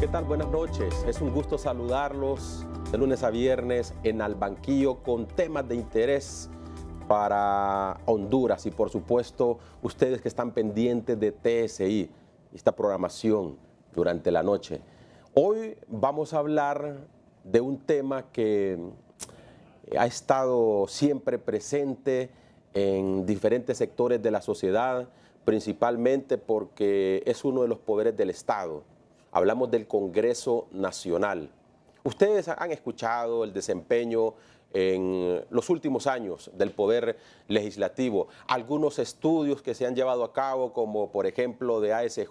¿Qué tal? Buenas noches. Es un gusto saludarlos de lunes a viernes en Al Banquillo con temas de interés para Honduras y por supuesto ustedes que están pendientes de TSI, esta programación durante la noche. Hoy vamos a hablar de un tema que ha estado siempre presente en diferentes sectores de la sociedad, principalmente porque es uno de los poderes del Estado. Hablamos del Congreso Nacional. Ustedes han escuchado el desempeño en los últimos años del Poder Legislativo, algunos estudios que se han llevado a cabo, como por ejemplo de ASJ,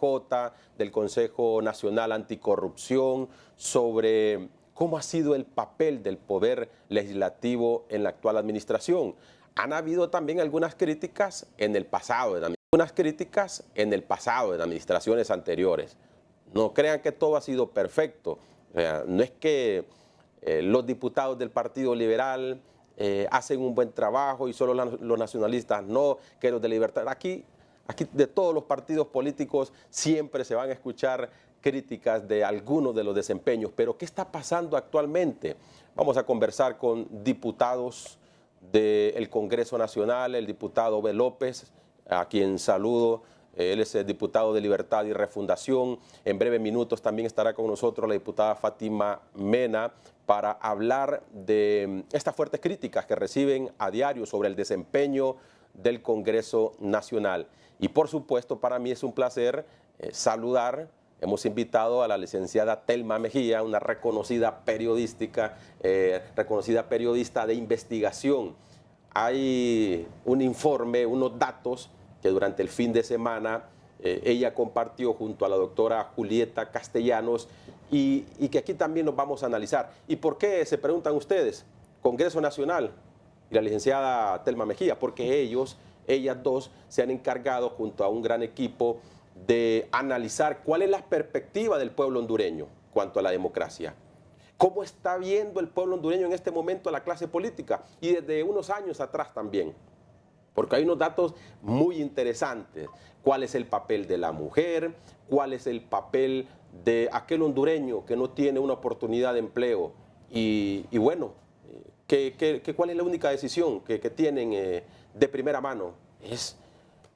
del Consejo Nacional Anticorrupción, sobre cómo ha sido el papel del Poder Legislativo en la actual administración. Han habido también algunas críticas en el pasado, en administraciones anteriores. No crean que todo ha sido perfecto. O sea, no es que los diputados del Partido Liberal hacen un buen trabajo y solo los nacionalistas no, que los de Libertad. Aquí de todos los partidos políticos siempre se van a escuchar críticas de algunos de los desempeños. Pero ¿qué está pasando actualmente? Vamos a conversar con diputados del Congreso Nacional, el diputado B. López, a quien saludo. Él es el diputado de Libertad y Refundación. En breves minutos también estará con nosotros la diputada Fátima Mena para hablar de estas fuertes críticas que reciben a diario sobre el desempeño del Congreso Nacional. Y por supuesto, para mí es un placer saludar. Hemos invitado a la licenciada Telma Mejía, una reconocida periodista de investigación. Hay un informe, unos datos que durante el fin de semana ella compartió junto a la doctora Julieta Castellanos y que aquí también nos vamos a analizar. ¿Y por qué, se preguntan ustedes, Congreso Nacional y la licenciada Telma Mejía? Porque ellas dos se han encargado junto a un gran equipo de analizar cuál es la perspectiva del pueblo hondureño cuanto a la democracia. ¿Cómo está viendo el pueblo hondureño en este momento a la clase política? Y desde unos años atrás también. Porque hay unos datos muy interesantes. ¿Cuál es el papel de la mujer? ¿Cuál es el papel de aquel hondureño que no tiene una oportunidad de empleo? Y bueno, ¿cuál es la única decisión que tienen de primera mano? Es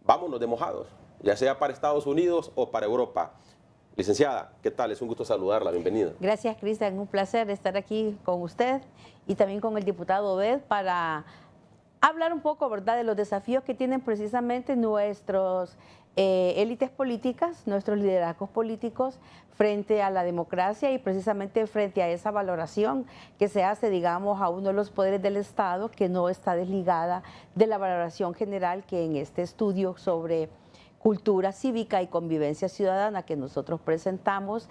vámonos de mojados, ya sea para Estados Unidos o para Europa. Licenciada, ¿qué tal? Es un gusto saludarla, bienvenida. Gracias, Cristian, un placer estar aquí con usted y también con el diputado Obed para hablar un poco, ¿verdad?, de los desafíos que tienen precisamente nuestros élites políticas, nuestros liderazgos políticos frente a la democracia y precisamente frente a esa valoración que se hace, digamos, a uno de los poderes del Estado que no está desligada de la valoración general que en este estudio sobre cultura cívica y convivencia ciudadana que nosotros presentamos,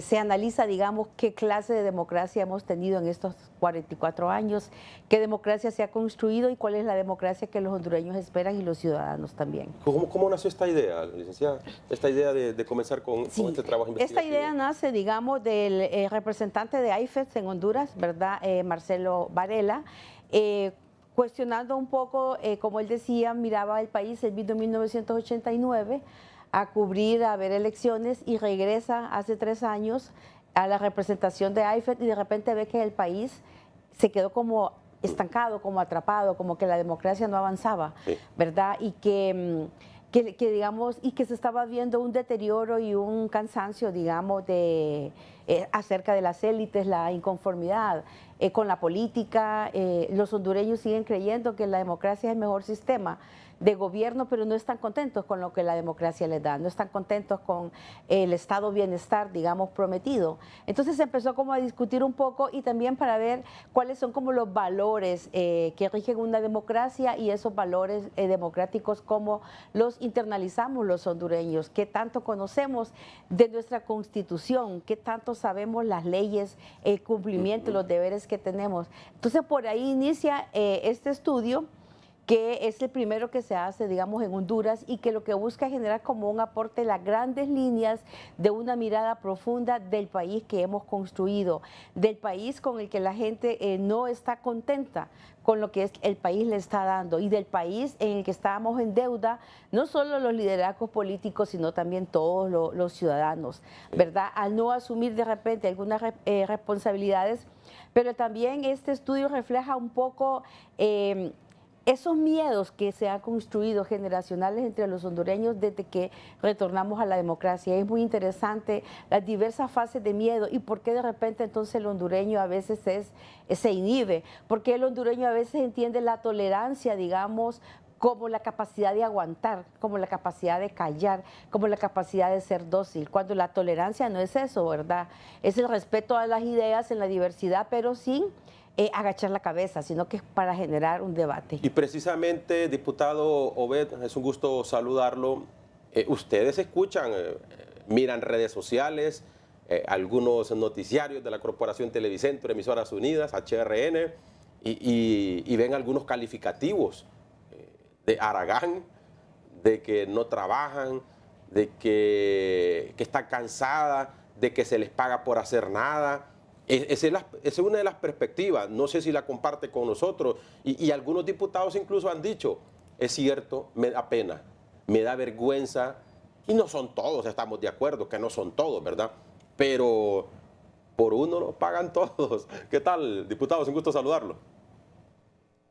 se analiza, digamos, qué clase de democracia hemos tenido en estos 44 años, qué democracia se ha construido y cuál es la democracia que los hondureños esperan y los ciudadanos también. ¿Cómo nació esta idea, licenciada? Esta idea de comenzar con este trabajo investigativo. Esta idea nace, digamos, del representante de AIFED en Honduras, ¿verdad?, Marcelo Varela, cuestionando un poco, como él decía, miraba el país, él vino en 1989 a cubrir, a ver elecciones y regresa hace 3 años a la representación de AIFED y de repente ve que el país se quedó como estancado, como atrapado, como que la democracia no avanzaba, sí, ¿verdad? Y digamos, y que se estaba viendo un deterioro y un cansancio, digamos, acerca de las élites, la inconformidad con la política. Los hondureños siguen creyendo que la democracia es el mejor sistema de gobierno, pero no están contentos con lo que la democracia les da, no están contentos con el estado bienestar, digamos, prometido. Entonces se empezó como a discutir un poco y también para ver cuáles son como los valores que rigen una democracia y esos valores democráticos, cómo los internalizamos los hondureños, qué tanto conocemos de nuestra Constitución, qué tanto sabemos las leyes, el cumplimiento, los deberes que tenemos. Entonces por ahí inicia este estudio que es el primero que se hace, digamos, en Honduras y que lo que busca es generar como un aporte las grandes líneas de una mirada profunda del país que hemos construido, del país con el que la gente no está contenta con lo que el país le está dando y del país en el que estábamos en deuda, no solo los liderazgos políticos, sino también todos los ciudadanos, ¿verdad? Al no asumir de repente algunas responsabilidades, pero también este estudio refleja un poco esos miedos que se han construido generacionales entre los hondureños desde que retornamos a la democracia. Es muy interesante las diversas fases de miedo y por qué de repente entonces el hondureño a veces se inhibe, porque el hondureño a veces entiende la tolerancia, digamos, como la capacidad de aguantar, como la capacidad de callar, como la capacidad de ser dócil, cuando la tolerancia no es eso, ¿verdad? Es el respeto a las ideas en la diversidad, pero sin agachar la cabeza, sino que es para generar un debate. Y precisamente, diputado Obed, es un gusto saludarlo. Ustedes escuchan, miran redes sociales, algunos noticiarios de la Corporación Televicentro, Emisoras Unidas, HRN, y ven algunos calificativos de Aragán, de que no trabajan, de que está cansada, de que se les paga por hacer nada. Esa es una de las perspectivas, no sé si la comparte con nosotros, y algunos diputados incluso han dicho, es cierto, me da pena, me da vergüenza, y no son todos, estamos de acuerdo que no son todos, ¿verdad? Pero por uno lo pagan todos. ¿Qué tal, diputados? Un gusto saludarlo.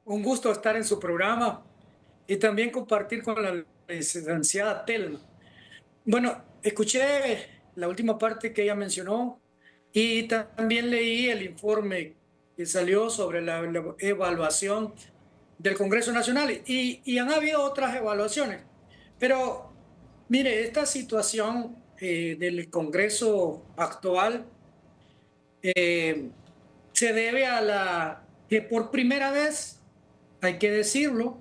Un gusto estar en su programa y también compartir con la licenciada Telma. Bueno, escuché la última parte que ella mencionó y también leí el informe que salió sobre la evaluación del Congreso Nacional y han habido otras evaluaciones. Pero mire, esta situación del Congreso actual se debe a que por primera vez, hay que decirlo,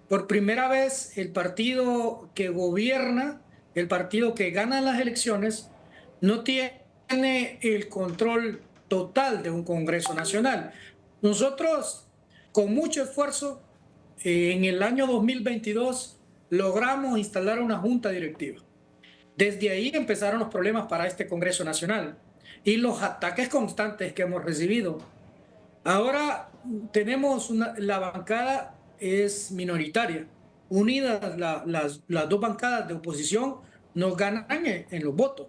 por primera vez el partido que gobierna, el partido que gana las elecciones, no tiene el control total de un Congreso Nacional. Nosotros, con mucho esfuerzo, en el año 2022 logramos instalar una junta directiva. Desde ahí empezaron los problemas para este Congreso Nacional y los ataques constantes que hemos recibido. Ahora tenemos la bancada es minoritaria. Unidas las dos bancadas de oposición nos ganan en los votos.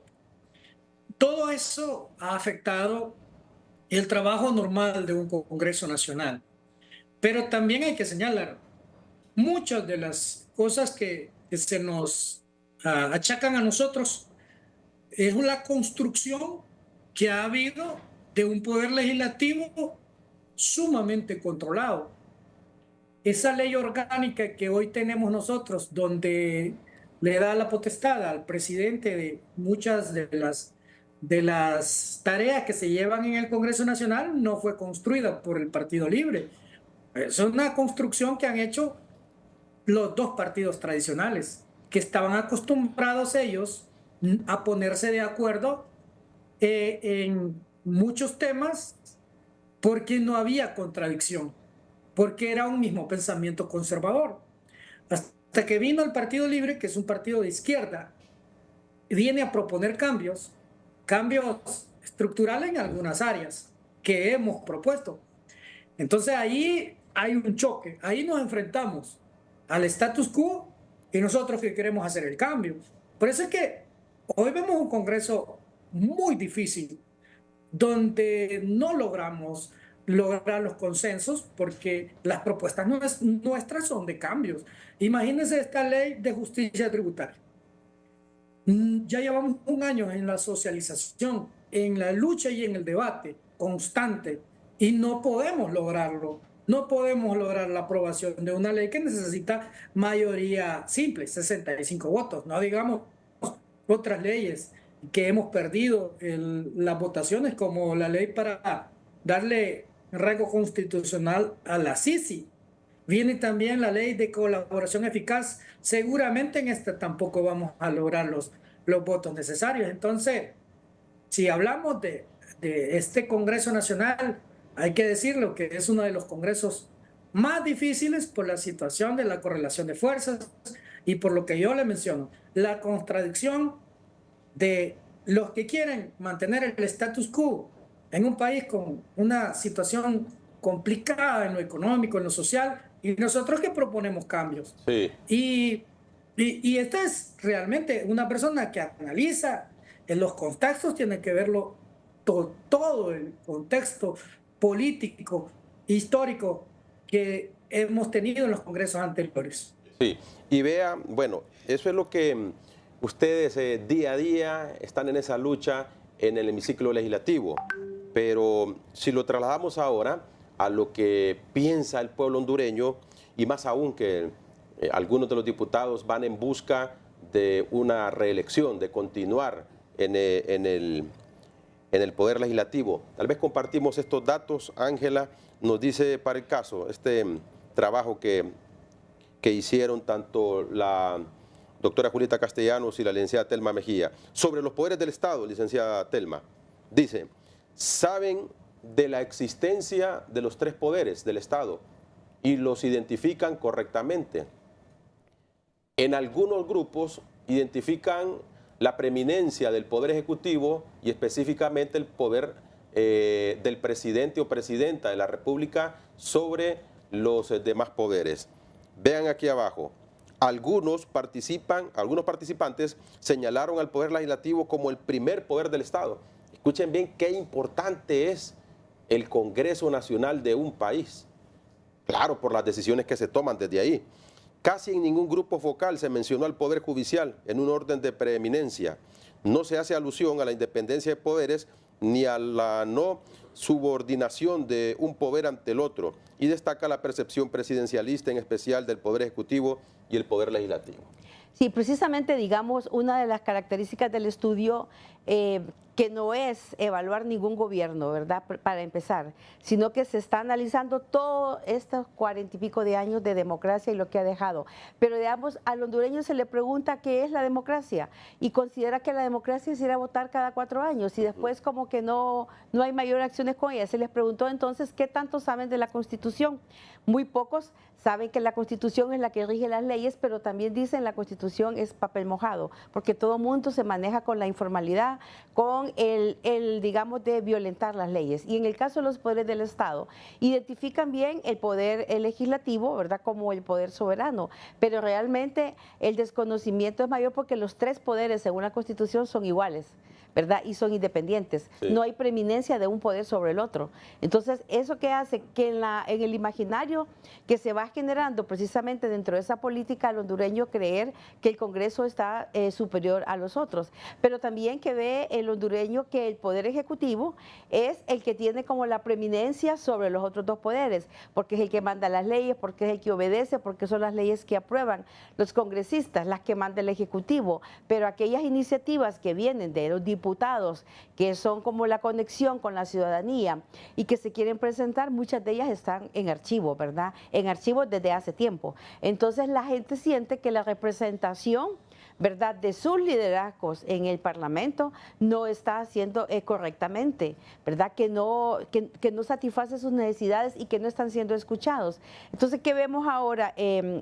Todo eso ha afectado el trabajo normal de un Congreso Nacional. Pero también hay que señalar muchas de las cosas que se nos achacan a nosotros es la construcción que ha habido de un poder legislativo sumamente controlado. Esa ley orgánica que hoy tenemos nosotros, donde le da la potestad al presidente de muchas de las tareas que se llevan en el Congreso Nacional, no fue construida por el Partido Libre. Es una construcción que han hecho los dos partidos tradicionales, que estaban acostumbrados ellos a ponerse de acuerdo en muchos temas porque no había contradicción, porque era un mismo pensamiento conservador. Hasta que vino el Partido Libre, que es un partido de izquierda, viene a proponer cambios estructurales en algunas áreas que hemos propuesto. Entonces ahí hay un choque, ahí nos enfrentamos al status quo y nosotros que queremos hacer el cambio. Por eso es que hoy vemos un Congreso muy difícil, donde no logramos lograr los consensos porque las propuestas nuestras son de cambios. Imagínense esta ley de justicia tributaria. Ya llevamos un año en la socialización, en la lucha y en el debate constante y no podemos lograrlo. No podemos lograr la aprobación de una ley que necesita mayoría simple, 65 votos. No digamos otras leyes que hemos perdido las votaciones, como la ley para darle rango constitucional a la CICI. Viene también la ley de colaboración eficaz. Seguramente en esta tampoco vamos a lograr los votos necesarios. Entonces, si hablamos de este Congreso Nacional, hay que decirlo que es uno de los congresos más difíciles por la situación de la correlación de fuerzas y por lo que yo le menciono, la contradicción de los que quieren mantener el status quo en un país con una situación complicada en lo económico, en lo social, y nosotros que proponemos cambios. Sí. Y esta es realmente una persona que analiza en los contextos, tiene que verlo todo el contexto político, histórico que hemos tenido en los congresos anteriores. Sí, y vea, bueno, eso es lo que ustedes día a día están en esa lucha en el hemiciclo legislativo, pero si lo trasladamos ahora a lo que piensa el pueblo hondureño, y más aún que algunos de los diputados van en busca de una reelección, de continuar en el Poder Legislativo. Tal vez compartimos estos datos. Ángela nos dice para el caso, este trabajo que hicieron tanto la doctora Julieta Castellanos y la licenciada Telma Mejía. Sobre los poderes del Estado, licenciada Telma, dice, saben de la existencia de los 3 poderes del Estado y los identifican correctamente. En algunos grupos identifican la preeminencia del Poder Ejecutivo y específicamente el poder del presidente o presidenta de la República sobre los demás poderes. Vean aquí abajo, algunos participantes señalaron al Poder Legislativo como el primer poder del Estado. Escuchen bien qué importante es el Congreso Nacional de un país. Claro, por las decisiones que se toman desde ahí. Casi en ningún grupo focal se mencionó al Poder Judicial en un orden de preeminencia. No se hace alusión a la independencia de poderes ni a la no subordinación de un poder ante el otro, y destaca la percepción presidencialista, en especial del Poder Ejecutivo y el Poder Legislativo. Sí, precisamente, digamos, una de las características del estudio que no es evaluar ningún gobierno, ¿verdad?, para empezar, sino que se está analizando todos estos 40 y pico de años de democracia y lo que ha dejado. Pero, digamos, al hondureño se le pregunta qué es la democracia y considera que la democracia es ir a votar cada 4 años y después como que no hay mayor acciones con ella. Se les preguntó entonces qué tanto saben de la Constitución. Muy pocos saben que la Constitución es la que rige las leyes, pero también dicen la Constitución es papel mojado, porque todo mundo se maneja con la informalidad, con digamos, de violentar las leyes. Y en el caso de los poderes del Estado, identifican bien el poder legislativo, ¿verdad?, como el poder soberano, pero realmente el desconocimiento es mayor porque los 3 poderes, según la Constitución, son iguales, ¿verdad?, y son independientes. Sí. No hay preeminencia de un poder sobre el otro. Entonces, ¿eso qué hace? Que en el imaginario que se va generando precisamente dentro de esa política, al hondureño creer que el Congreso está superior a los otros, pero también que ve el hondureño que el Poder Ejecutivo es el que tiene como la preeminencia sobre los otros 2 poderes, porque es el que manda las leyes, porque es el que obedece, porque son las leyes que aprueban los congresistas, las que manda el Ejecutivo, pero aquellas iniciativas que vienen de los diputados, que son como la conexión con la ciudadanía y que se quieren presentar, muchas de ellas están en archivo, ¿verdad?, en archivo desde hace tiempo. Entonces la gente siente que la representación, ¿verdad?, de sus liderazgos en el Parlamento no está haciendo correctamente, ¿verdad?, que no satisface sus necesidades y que no están siendo escuchados. Entonces, ¿qué vemos ahora?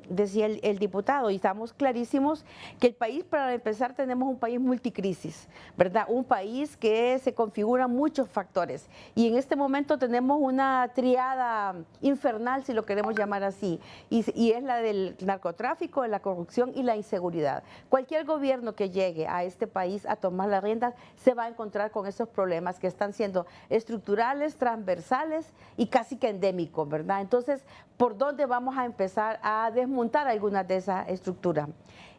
Decía el diputado, y estamos clarísimos que el país, para empezar, tenemos un país multicrisis, ¿verdad?, un país que se configuran muchos factores, y en este momento tenemos una triada infernal, si lo queremos llamar así, y es la del narcotráfico, de la corrupción y la inseguridad. Cualquier gobierno que llegue a este país a tomar las riendas se va a encontrar con esos problemas que están siendo estructurales, transversales y casi que endémicos, ¿verdad? Entonces, ¿por dónde vamos a empezar a desmontar algunas de esas estructuras?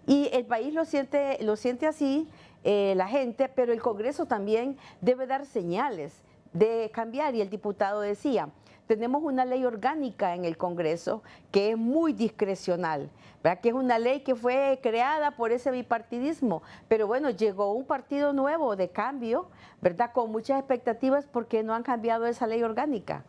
Y el país lo siente así, la gente, pero el Congreso también debe dar señales de cambiar, y el diputado decía, tenemos una ley orgánica en el Congreso que es muy discrecional, ¿verdad?, que es una ley que fue creada por ese bipartidismo, pero bueno, llegó un partido nuevo de cambio, ¿verdad?, con muchas expectativas, porque no han cambiado esa ley orgánica.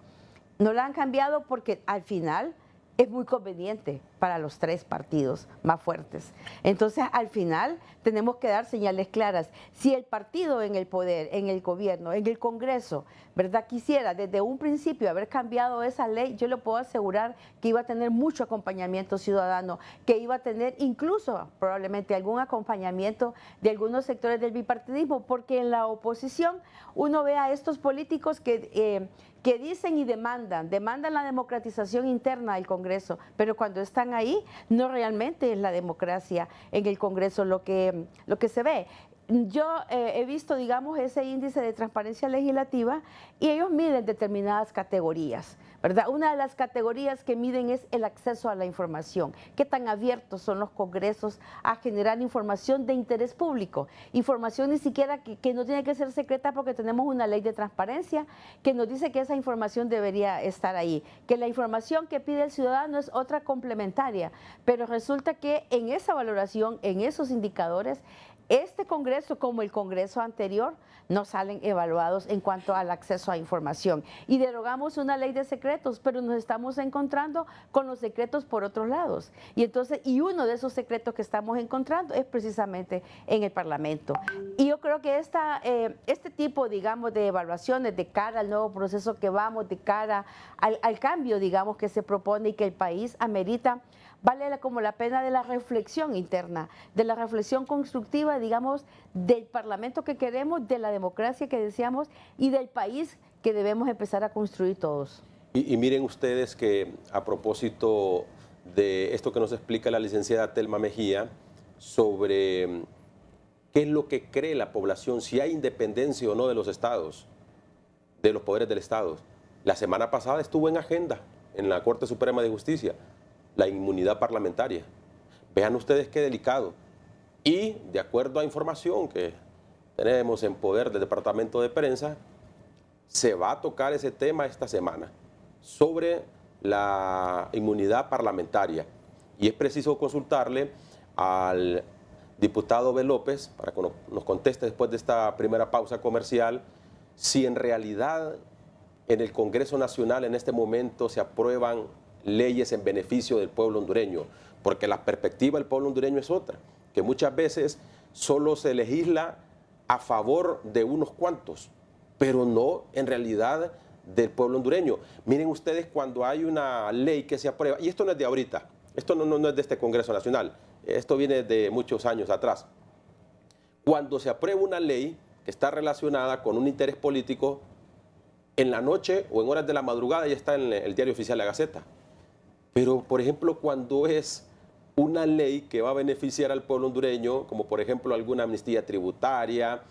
No la han cambiado porque al final es muy conveniente para los tres partidos más fuertes. Entonces, al final, tenemos que dar señales claras. Si el partido en el poder, en el gobierno, en el Congreso, ¿verdad?, quisiera desde un principio haber cambiado esa ley, yo le puedo asegurar que iba a tener mucho acompañamiento ciudadano, que iba a tener incluso probablemente algún acompañamiento de algunos sectores del bipartidismo, porque en la oposición uno ve a estos políticos que dicen y demandan la democratización interna del Congreso, pero cuando están ahí, no realmente es la democracia en el Congreso lo que se ve. Yo he visto, digamos, ese índice de transparencia legislativa y ellos miden determinadas categorías, ¿verdad? Una de las categorías que miden es el acceso a la información. ¿Qué tan abiertos son los congresos a generar información de interés público? Información ni siquiera que no tiene que ser secreta porque tenemos una ley de transparencia que nos dice que esa información debería estar ahí, que la información que pide el ciudadano es otra complementaria, pero resulta que en esa valoración, en esos indicadores, este Congreso, como el Congreso anterior, no salen evaluados en cuanto al acceso a información. Y derogamos una ley de secretos, pero nos estamos encontrando con los secretos por otros lados. Y uno de esos secretos que estamos encontrando es precisamente en el Parlamento. Y yo creo que este tipo, digamos, de evaluaciones de cara al nuevo proceso que vamos, de cara al cambio, digamos, que se propone y que el país amerita, vale como la pena de la reflexión interna, de la reflexión constructiva, digamos, del Parlamento que queremos, de la democracia que deseamos y del país que debemos empezar a construir todos. Y miren ustedes que a propósito de esto que nos explica la licenciada Telma Mejía sobre qué es lo que cree la población, si hay independencia o no de los estados, de los poderes del Estado. La semana pasada estuvo en agenda en la Corte Suprema de Justicia la inmunidad parlamentaria. Vean ustedes qué delicado. Y de acuerdo a información que tenemos en poder del Departamento de Prensa, se va a tocar ese tema esta semana sobre la inmunidad parlamentaria. Y es preciso consultarle al diputado B. López, para que nos conteste después de esta primera pausa comercial, si en realidad en el Congreso Nacional en este momento se aprueban leyes en beneficio del pueblo hondureño, porque la perspectiva del pueblo hondureño es otra, que muchas veces solo se legisla a favor de unos cuantos, pero no en realidad del pueblo hondureño. Miren ustedes cuando hay una ley que se aprueba, y esto no es de ahorita, esto no es de este Congreso Nacional, esto viene de muchos años atrás. Cuando se aprueba una ley que está relacionada con un interés político, en la noche o en horas de la madrugada ya está en el diario oficial La Gaceta. Pero, por ejemplo, cuando es una ley que va a beneficiar al pueblo hondureño, como por ejemplo alguna amnistía tributaria,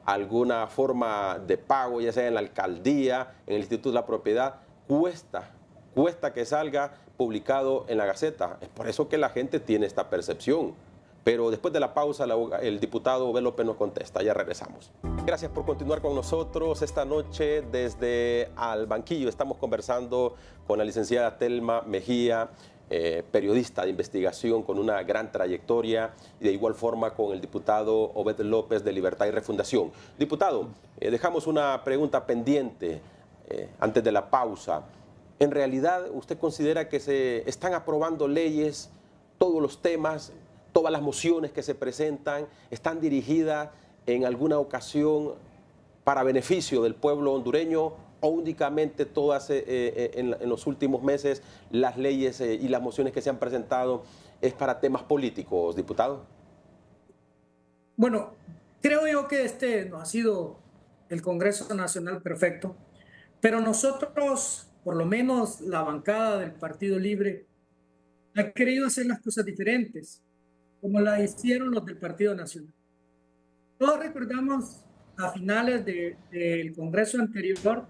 alguna forma de pago, ya sea en la alcaldía, en el Instituto de la Propiedad, cuesta que salga publicado en la Gaceta. Es por eso que la gente tiene esta percepción. Pero después de la pausa, el diputado B. López nos contesta. Ya regresamos. Gracias por continuar con nosotros esta noche desde Al Banquillo. Estamos conversando con la licenciada Telma Mejía, periodista de investigación con una gran trayectoria, y de igual forma con el diputado Obed López de Libertad y Refundación. Diputado, dejamos una pregunta pendiente antes de la pausa. ¿En realidad usted considera que se están aprobando leyes, todos los temas, todas las mociones que se presentan, están dirigidas en alguna ocasión para beneficio del pueblo hondureño, o únicamente todas en los últimos meses las leyes y las mociones que se han presentado es para temas políticos, diputado? Bueno, creo yo que este no ha sido el Congreso Nacional perfecto, pero nosotros, por lo menos la bancada del Partido Libre, ha querido hacer las cosas diferentes, como la hicieron los del Partido Nacional. Todos recordamos a finales del Congreso anterior,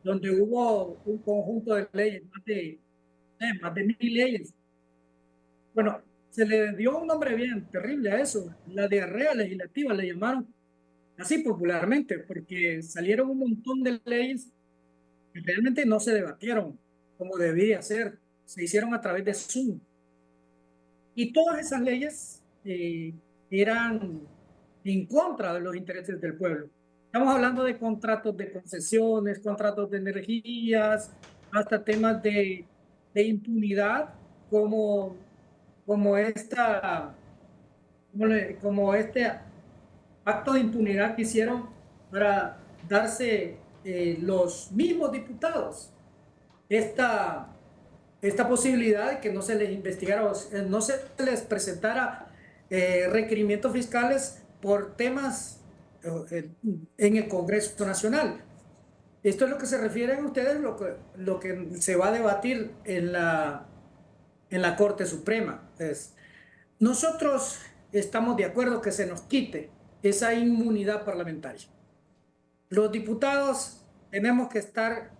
donde hubo un conjunto de leyes, más de 1000 leyes. Bueno, se le dio un nombre bien terrible a eso, la diarrea legislativa le llamaron así popularmente, porque salieron un montón de leyes que realmente no se debatieron como debía ser, se hicieron a través de Zoom. Y todas esas leyes eran en contra de los intereses del pueblo. Estamos hablando de contratos de concesiones, contratos de energías, hasta temas de de impunidad como, como, esta, como este acto de impunidad que hicieron para darse los mismos diputados esta posibilidad de que no se les investigara, no se les presentara requerimientos fiscales por temas en el Congreso Nacional. Esto es lo que se refieren ustedes, lo que se va a debatir en la Corte Suprema. Nosotros estamos de acuerdo que se nos quite esa inmunidad parlamentaria. Los diputados tenemos que estar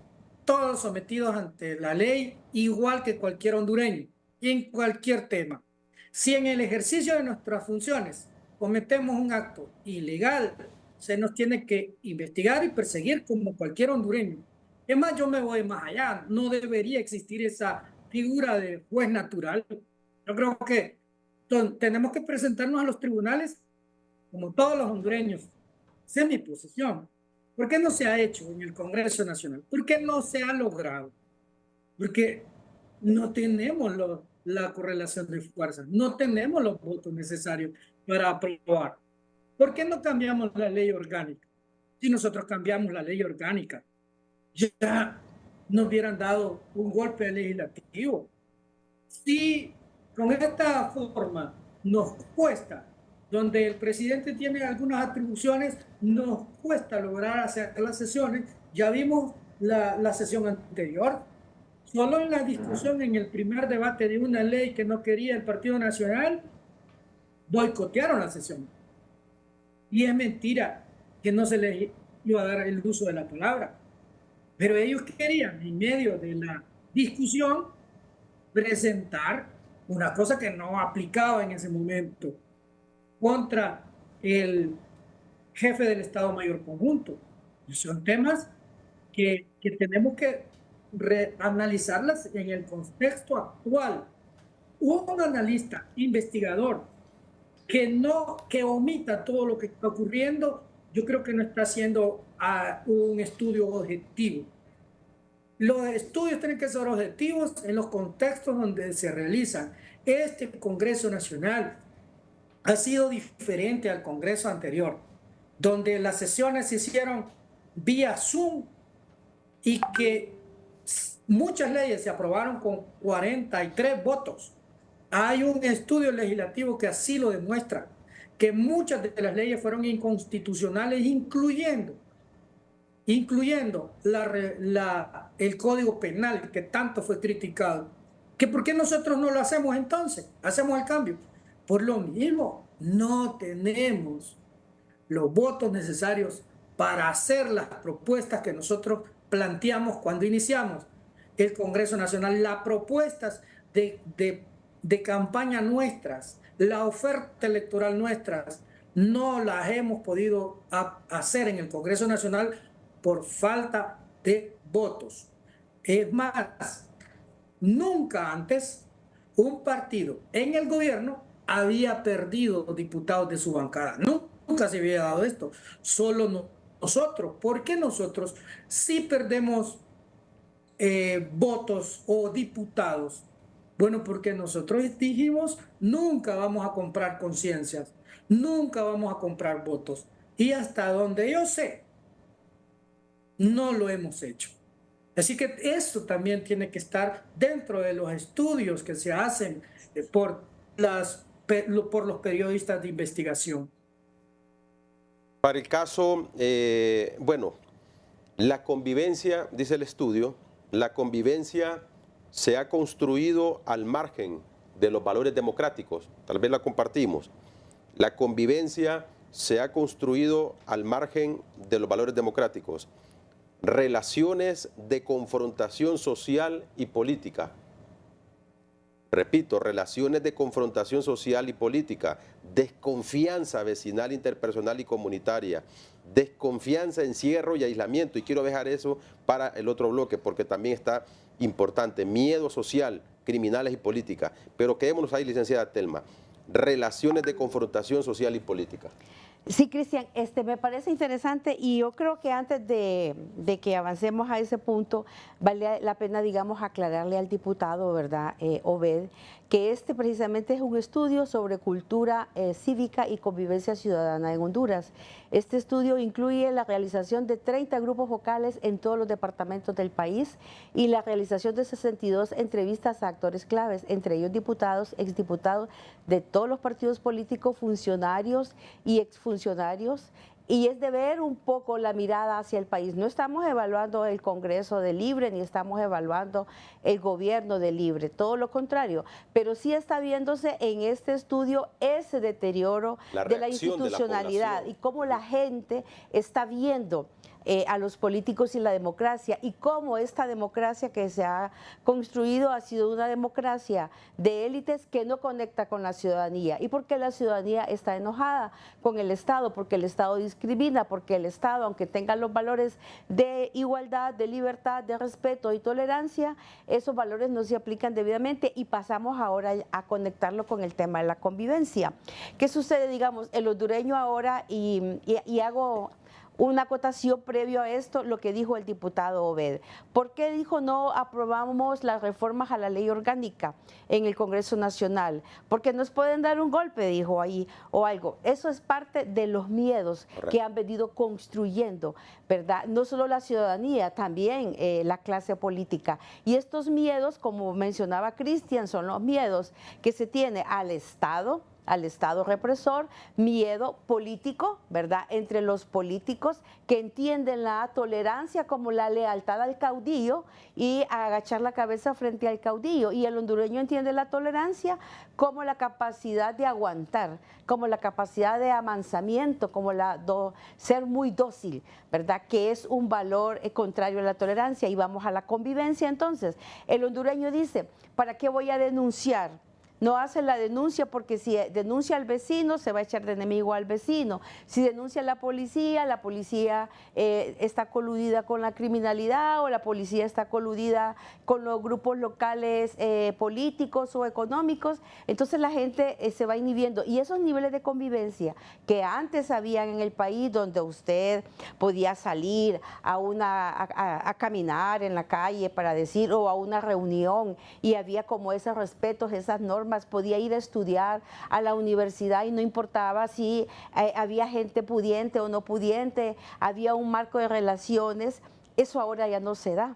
todos sometidos ante la ley, igual que cualquier hondureño, y en cualquier tema. Si en el ejercicio de nuestras funciones cometemos un acto ilegal, se nos tiene que investigar y perseguir como cualquier hondureño. Es más, yo me voy más allá. No debería existir esa figura de juez natural. Yo creo que tenemos que presentarnos a los tribunales como todos los hondureños. Esa es mi posición. ¿Por qué no se ha hecho en el Congreso Nacional? ¿Por qué no se ha logrado? Porque no tenemos la correlación de fuerzas, no tenemos los votos necesarios para aprobar. ¿Por qué no cambiamos la ley orgánica? Si nosotros cambiamos la ley orgánica, ya nos hubieran dado un golpe legislativo. Si con esta forma nos cuesta, donde el presidente tiene algunas atribuciones, nos cuesta lograr hacer las sesiones. Ya vimos la sesión anterior. Solo en la discusión, en el primer debate de una ley que no quería el Partido Nacional, boicotearon la sesión. Y es mentira que no se les iba a dar el uso de la palabra. Pero ellos querían, en medio de la discusión, presentar una cosa que no aplicaba en ese momento contra el jefe del Estado Mayor Conjunto. Son temas que tenemos que analizarlas en el contexto actual. Un analista, investigador, que omita todo lo que está ocurriendo, yo creo que no está haciendo un estudio objetivo. Los estudios tienen que ser objetivos en los contextos donde se realizan. Este Congreso Nacional ha sido diferente al Congreso anterior, donde las sesiones se hicieron vía Zoom y que muchas leyes se aprobaron con 43 votos. Hay un estudio legislativo que así lo demuestra, que muchas de las leyes fueron inconstitucionales, incluyendo el Código Penal, que tanto fue criticado. ¿Que por qué nosotros no lo hacemos entonces? Hacemos el cambio. Por lo mismo, no tenemos los votos necesarios para hacer las propuestas que nosotros planteamos cuando iniciamos el Congreso Nacional. Las propuestas de campaña nuestras, la oferta electoral nuestras, no las hemos podido hacer en el Congreso Nacional por falta de votos. Es más, nunca antes un partido en el gobierno había perdido diputados de su bancada. Nunca se había dado esto. Solo nosotros. ¿Por qué nosotros sí perdemos votos o diputados? Bueno, porque nosotros dijimos, nunca vamos a comprar conciencias, nunca vamos a comprar votos. Y hasta donde yo sé, no lo hemos hecho. Así que esto también tiene que estar dentro de los estudios que se hacen por los periodistas de investigación. Para el caso, bueno, la convivencia, dice el estudio, la convivencia se ha construido al margen de los valores democráticos. Tal vez la compartimos. La convivencia se ha construido al margen de los valores democráticos. Relaciones de confrontación social y política. Repito, relaciones de confrontación social y política, desconfianza vecinal, interpersonal y comunitaria, desconfianza, encierro y aislamiento. Y quiero dejar eso para el otro bloque porque también está importante. Miedo social, criminales y política. Pero quedémonos ahí, licenciada Telma. Relaciones de confrontación social y política. Sí, Cristian, me parece interesante y yo creo que antes de que avancemos a ese punto, vale la pena, digamos, aclararle al diputado, ¿verdad, Obed, que precisamente es un estudio sobre cultura cívica y convivencia ciudadana en Honduras. Este estudio incluye la realización de 30 grupos vocales en todos los departamentos del país y la realización de 62 entrevistas a actores claves, entre ellos diputados, exdiputados de todos los partidos políticos, funcionarios y exfuncionarios, y es de ver un poco la mirada hacia el país. No estamos evaluando el Congreso de Libre, ni estamos evaluando el gobierno de Libre, todo lo contrario, pero sí está viéndose en este estudio ese deterioro de la institucionalidad y cómo la gente está viendo a los políticos y la democracia, y cómo esta democracia que se ha construido ha sido una democracia de élites que no conecta con la ciudadanía, y porque la ciudadanía está enojada con el Estado, porque el Estado discrimina, porque el Estado, aunque tenga los valores de igualdad, de libertad, de respeto y tolerancia, esos valores no se aplican debidamente, y pasamos ahora a conectarlo con el tema de la convivencia. ¿Qué sucede, digamos, el hondureño ahora, y hago una acotación previo a esto, lo que dijo el diputado Obed? ¿Por qué dijo no aprobamos las reformas a la ley orgánica en el Congreso Nacional? Porque nos pueden dar un golpe, dijo ahí, o algo. Eso es parte de los miedos que han venido construyendo, ¿verdad? No solo la ciudadanía, también la clase política. Y estos miedos, como mencionaba Cristian, son los miedos que se tiene al Estado represor, miedo político, ¿verdad?, entre los políticos que entienden la tolerancia como la lealtad al caudillo y agachar la cabeza frente al caudillo, y el hondureño entiende la tolerancia como la capacidad de aguantar, como la capacidad de amansamiento, como ser muy dócil, ¿verdad?, que es un valor contrario a la tolerancia. Y vamos a la convivencia. Entonces, el hondureño dice, ¿para qué voy a denunciar? No hace la denuncia porque si denuncia al vecino se va a echar de enemigo al vecino. Si denuncia a la policía está coludida con la criminalidad, o la policía está coludida con los grupos locales políticos o económicos. Entonces la gente se va inhibiendo. Y esos niveles de convivencia que antes habían en el país, donde usted podía salir a caminar en la calle para decir, o a una reunión, y había como ese respeto, esas normas, podía ir a estudiar a la universidad y no importaba si había gente pudiente o no pudiente, había un marco de relaciones. Eso ahora ya no se da,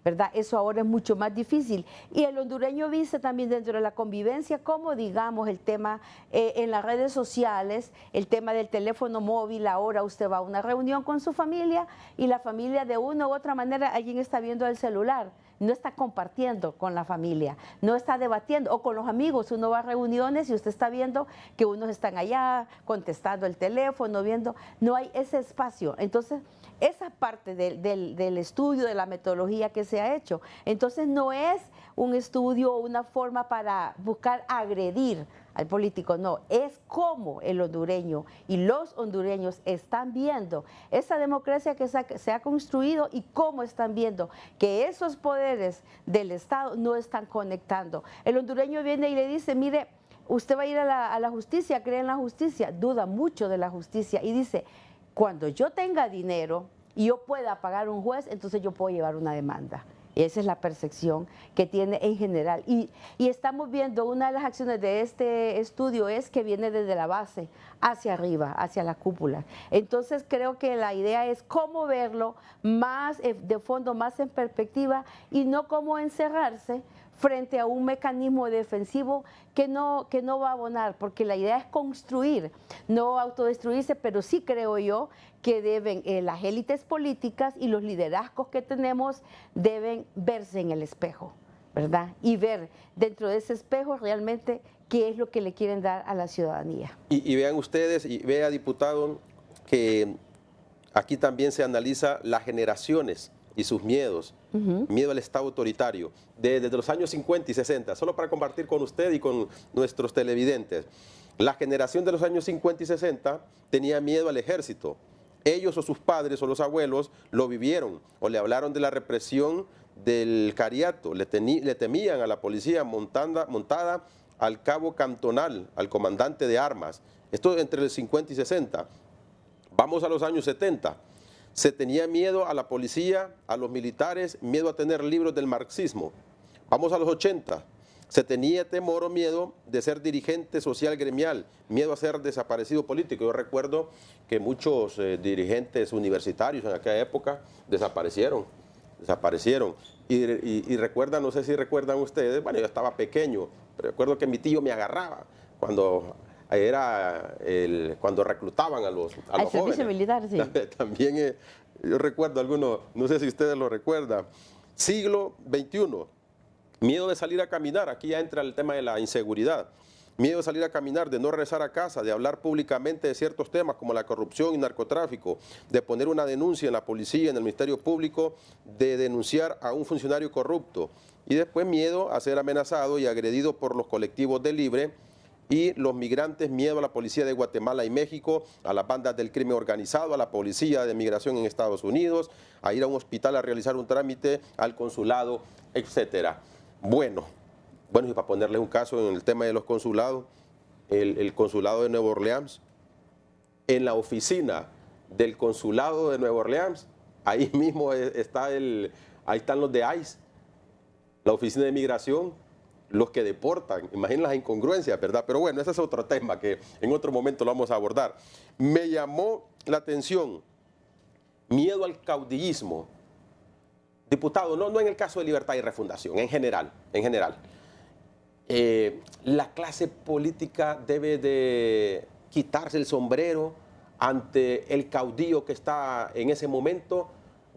¿verdad? Eso ahora es mucho más difícil. Y el hondureño dice también, dentro de la convivencia, como digamos el tema en las redes sociales, el tema del teléfono móvil. Ahora usted va a una reunión con su familia y la familia, de una u otra manera, alguien está viendo el celular, no está compartiendo con la familia, no está debatiendo, o con los amigos. Uno va a reuniones y usted está viendo que unos están allá contestando el teléfono, viendo, no hay ese espacio. Entonces, esa parte del estudio, de la metodología que se ha hecho, entonces no es un estudio o una forma para buscar agredir al político, no, es cómo el hondureño y los hondureños están viendo esa democracia que se ha construido, y cómo están viendo que esos poderes del Estado no están conectando. El hondureño viene y le dice, mire, usted va a ir a la justicia, cree en la justicia, duda mucho de la justicia, y dice, cuando yo tenga dinero y yo pueda pagar un juez, entonces yo puedo llevar una demanda. Esa es la percepción que tiene en general. Y estamos viendo, una de las acciones de este estudio es que viene desde la base hacia arriba, hacia la cúpula. Entonces creo que la idea es cómo verlo más de fondo, más en perspectiva, y no cómo encerrarse frente a un mecanismo defensivo que no va a abonar, porque la idea es construir, no autodestruirse. Pero sí creo yo que deben las élites políticas y los liderazgos que tenemos deben verse en el espejo, ¿verdad? Y ver dentro de ese espejo realmente qué es lo que le quieren dar a la ciudadanía. Y vean ustedes, y vea, diputado, que aquí también se analiza las generaciones y sus miedos, miedo al Estado autoritario, desde los años 50 y 60, solo para compartir con usted y con nuestros televidentes. La generación de los años 50 y 60 tenía miedo al ejército. Ellos o sus padres o los abuelos lo vivieron, o le hablaron de la represión del cariato, le temían a la policía montada al cabo cantonal, al comandante de armas. Esto entre el 50 y 60. Vamos a los años 70. Se tenía miedo a la policía, a los militares, miedo a tener libros del marxismo. Vamos a los 80. Se tenía temor o miedo de ser dirigente social gremial, miedo a ser desaparecido político. Yo recuerdo que muchos dirigentes universitarios en aquella época desaparecieron. Y recuerdan, no sé si recuerdan ustedes, bueno, yo estaba pequeño, pero recuerdo que mi tío me agarraba cuando cuando reclutaban a los jóvenes. Servicio militar, sí. También yo recuerdo algunos, no sé si ustedes lo recuerdan, siglo XXI, miedo de salir a caminar, aquí ya entra el tema de la inseguridad, miedo de salir a caminar, de no regresar a casa, de hablar públicamente de ciertos temas como la corrupción y narcotráfico, de poner una denuncia en la policía, en el Ministerio Público, de denunciar a un funcionario corrupto y después miedo a ser amenazado y agredido por los colectivos de Libre y los migrantes, miedo a la policía de Guatemala y México, a las bandas del crimen organizado, a la policía de migración en Estados Unidos, a ir a un hospital a realizar un trámite, al consulado, etcétera. Bueno, y para ponerles un caso en el tema de los consulados, el consulado de Nueva Orleans, en la oficina del consulado de Nueva Orleans, ahí mismo ahí están los de ICE, la oficina de migración, los que deportan. Imaginen las incongruencias, ¿verdad? Pero bueno, ese es otro tema que en otro momento lo vamos a abordar. Me llamó la atención, miedo al caudillismo. Diputado, no en el caso de Libertad y Refundación, en general. La clase política debe de quitarse el sombrero ante el caudillo que está en ese momento,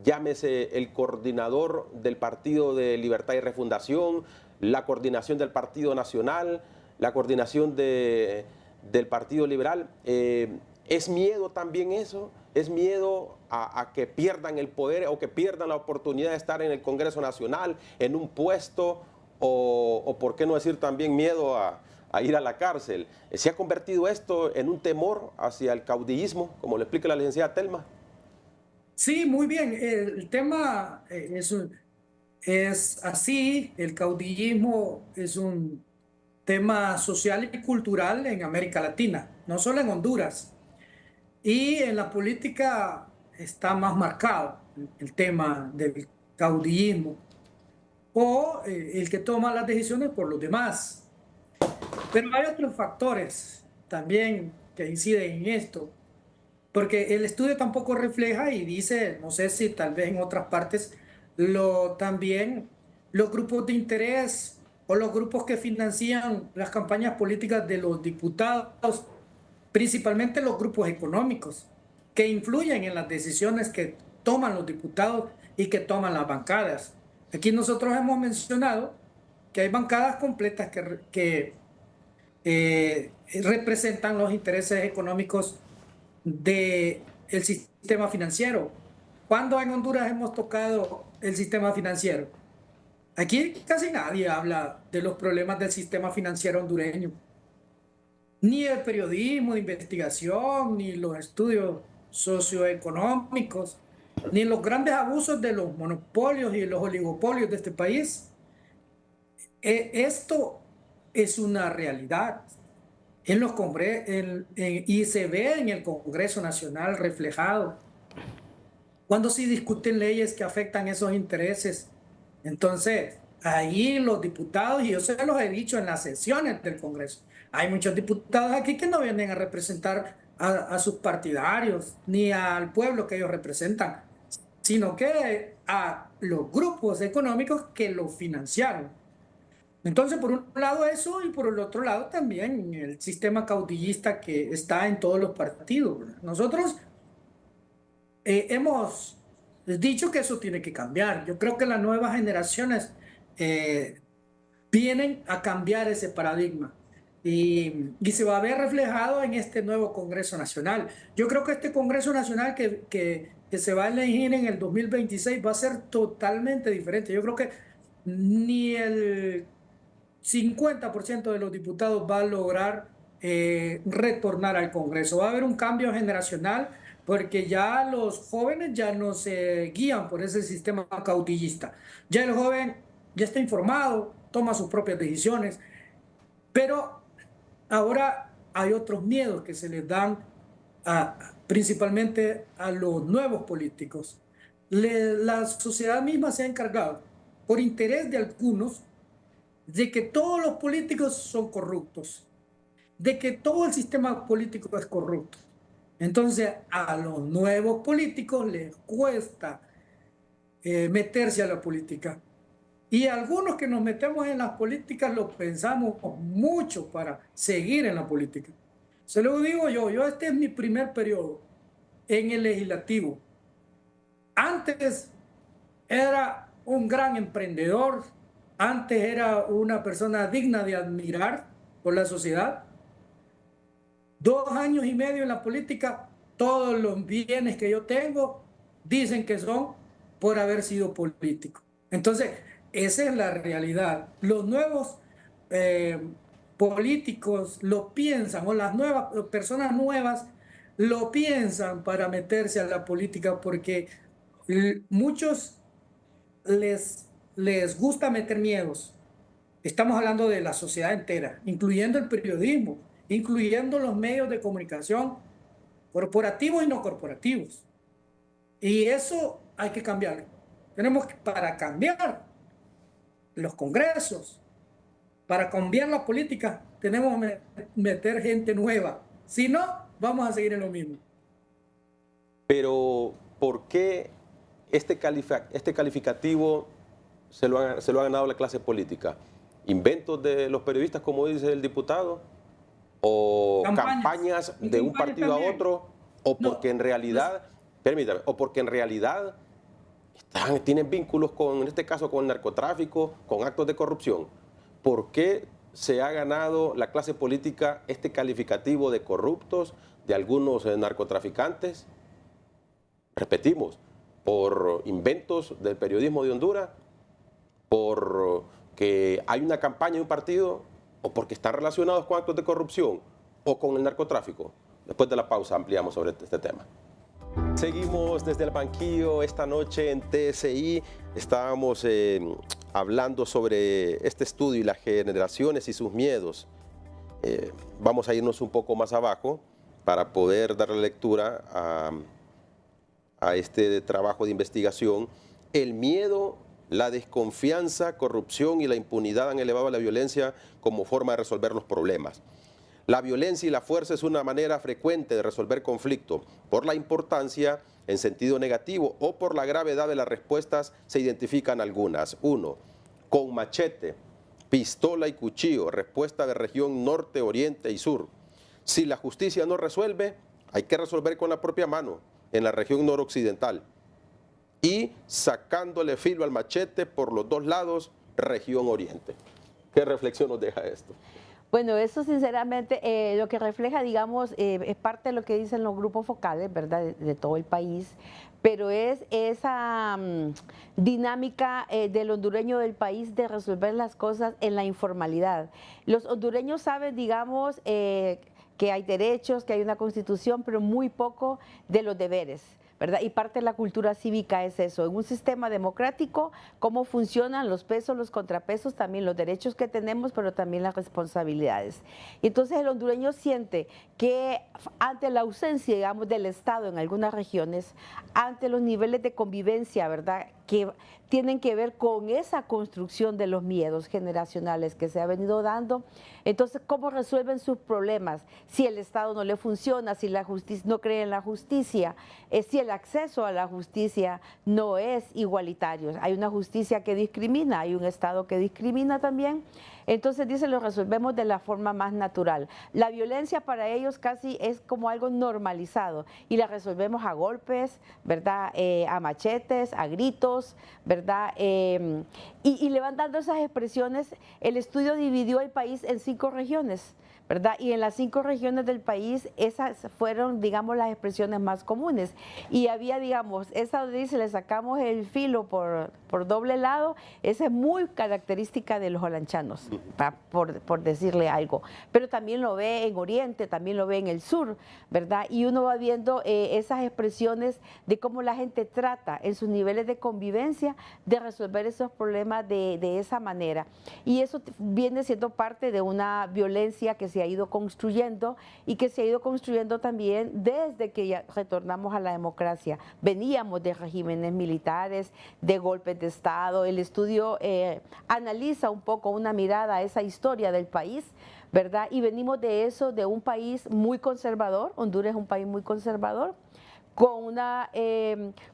llámese el coordinador del Partido de Libertad y Refundación, la coordinación del Partido Nacional, la coordinación del Partido Liberal. ¿Es miedo también eso? ¿Es miedo a que pierdan el poder o que pierdan la oportunidad de estar en el Congreso Nacional, en un puesto, o por qué no decir también miedo a ir a la cárcel? ¿Se ha convertido esto en un temor hacia el caudillismo, como lo explica la licenciada Telma? Sí, muy bien. El tema es así. El caudillismo es un tema social y cultural en América Latina, no solo en Honduras. Y en la política está más marcado el tema del caudillismo o el que toma las decisiones por los demás. Pero hay otros factores también que inciden en esto, porque el estudio tampoco refleja y dice, no sé si tal vez en otras partes, también los grupos de interés o los grupos que financian las campañas políticas de los diputados, principalmente los grupos económicos, que influyen en las decisiones que toman los diputados y que toman las bancadas. Aquí nosotros hemos mencionado que hay bancadas completas que representan los intereses económicos del sistema financiero. ¿Cuándo en Honduras hemos tocado el sistema financiero? Aquí casi nadie habla de los problemas del sistema financiero hondureño. Ni el periodismo de investigación, ni los estudios socioeconómicos, ni los grandes abusos de los monopolios y los oligopolios de este país. Esto es una realidad y se ve en el Congreso Nacional reflejado. Cuando se discuten leyes que afectan esos intereses, entonces ahí los diputados, y yo se los he dicho en las sesiones del Congreso, hay muchos diputados aquí que no vienen a representar a sus partidarios ni al pueblo que ellos representan, sino que a los grupos económicos que lo financiaron. Entonces, por un lado eso, y por el otro lado también el sistema caudillista que está en todos los partidos. Nosotros hemos dicho que eso tiene que cambiar. Yo creo que las nuevas generaciones vienen a cambiar ese paradigma y se va a ver reflejado en este nuevo Congreso Nacional. Yo creo que este Congreso Nacional que se va a elegir en el 2026 va a ser totalmente diferente. Yo creo que ni el 50% de los diputados va a lograr retornar al Congreso. Va a haber un cambio generacional porque ya los jóvenes ya no se guían por ese sistema caudillista. Ya el joven ya está informado, toma sus propias decisiones, pero ahora hay otros miedos que se les dan principalmente a los nuevos políticos. La sociedad misma se ha encargado, por interés de algunos, de que todos los políticos son corruptos, de que todo el sistema político es corrupto. Entonces, a los nuevos políticos les cuesta meterse a la política. Y algunos que nos metemos en las políticas lo pensamos mucho para seguir en la política. Se lo digo yo este es mi primer periodo en el legislativo. Antes era un gran emprendedor, antes era una persona digna de admirar por la sociedad. 2 años y medio en la política, todos los bienes que yo tengo dicen que son por haber sido político. Entonces, esa es la realidad. Los nuevos políticos lo piensan, o las personas nuevas lo piensan para meterse a la política, porque muchos les gusta meter miedos. Estamos hablando de la sociedad entera, incluyendo el periodismo, incluyendo los medios de comunicación, corporativos y no corporativos. Y eso hay que cambiarlo. Para cambiar los congresos, para cambiar la política, tenemos que meter gente nueva. Si no, vamos a seguir en lo mismo. Pero, ¿por qué este calificativo se lo ha ganado la clase política? ¿Inventos de los periodistas, como dice el diputado? ¿O campañas de un partido a otro? ¿O porque en realidad, permítame, o porque en realidad tienen vínculos con, en este caso, con el narcotráfico, con actos de corrupción? ¿Por qué se ha ganado la clase política este calificativo de corruptos, de algunos narcotraficantes? Repetimos, por inventos del periodismo de Honduras, por que hay una campaña de un partido, o porque están relacionados con actos de corrupción o con el narcotráfico. Después de la pausa ampliamos sobre este tema. Seguimos desde el banquillo esta noche en TSI. Estábamos hablando sobre este estudio y las generaciones y sus miedos. Vamos a irnos un poco más abajo para poder darle lectura a este trabajo de investigación. El miedo, la desconfianza, corrupción y la impunidad han elevado la violencia como forma de resolver los problemas. La violencia y la fuerza es una manera frecuente de resolver conflictos. Por la importancia en sentido negativo o por la gravedad de las respuestas se identifican algunas. 1. Con machete, pistola y cuchillo, respuesta de región norte, oriente y sur. Si la justicia no resuelve, hay que resolver con la propia mano en la región noroccidental. Y sacándole filo al machete por los dos lados, región oriente. ¿Qué reflexión nos deja esto? Bueno, eso sinceramente lo que refleja, digamos, es parte de lo que dicen los grupos focales, ¿verdad?, de todo el país, pero es esa dinámica del hondureño del país de resolver las cosas en la informalidad. Los hondureños saben, digamos, que hay derechos, que hay una constitución, pero muy poco de los deberes, ¿verdad? Y parte de la cultura cívica es eso. En un sistema democrático, cómo funcionan los pesos, los contrapesos, también los derechos que tenemos, pero también las responsabilidades. Y entonces el hondureño siente que ante la ausencia, digamos, del Estado en algunas regiones, ante los niveles de convivencia, ¿verdad?, que tienen que ver con esa construcción de los miedos generacionales que se ha venido dando. Entonces, ¿cómo resuelven sus problemas? Si el Estado no le funciona, si la justicia no cree en la justicia, si el acceso a la justicia no es igualitario. Hay una justicia que discrimina, hay un Estado que discrimina también. Entonces, dicen, lo resolvemos de la forma más natural. La violencia para ellos casi es como algo normalizado y la resolvemos a golpes, ¿verdad?, a machetes, a gritos, ¿verdad? Y le van dando esas expresiones. El estudio dividió el país en 5 regiones, ¿verdad? Y en las 5 regiones del país, esas fueron, digamos, las expresiones más comunes. Y había, digamos, esa donde dice, le sacamos el filo por doble lado, esa es muy característica de los holanchanos, por decirle algo. Pero también lo ve en Oriente, también lo ve en el sur, ¿verdad? Y uno va viendo esas expresiones de cómo la gente trata en sus niveles de convivencia de resolver esos problemas de esa manera. Y eso viene siendo parte de una violencia que se se ha ido construyendo y que se ha ido construyendo también desde que ya retornamos a la democracia. Veníamos de regímenes militares, de golpes de Estado. El estudio analiza un poco una mirada a esa historia del país, ¿verdad? Y venimos de eso, de un país muy conservador. Honduras es un país muy conservador, con una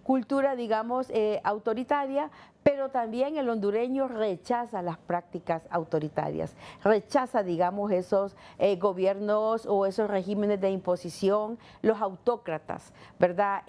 cultura, digamos, autoritaria, pero también el hondureño rechaza las prácticas autoritarias, rechaza, digamos, esos gobiernos o esos regímenes de imposición, los autócratas, ¿verdad?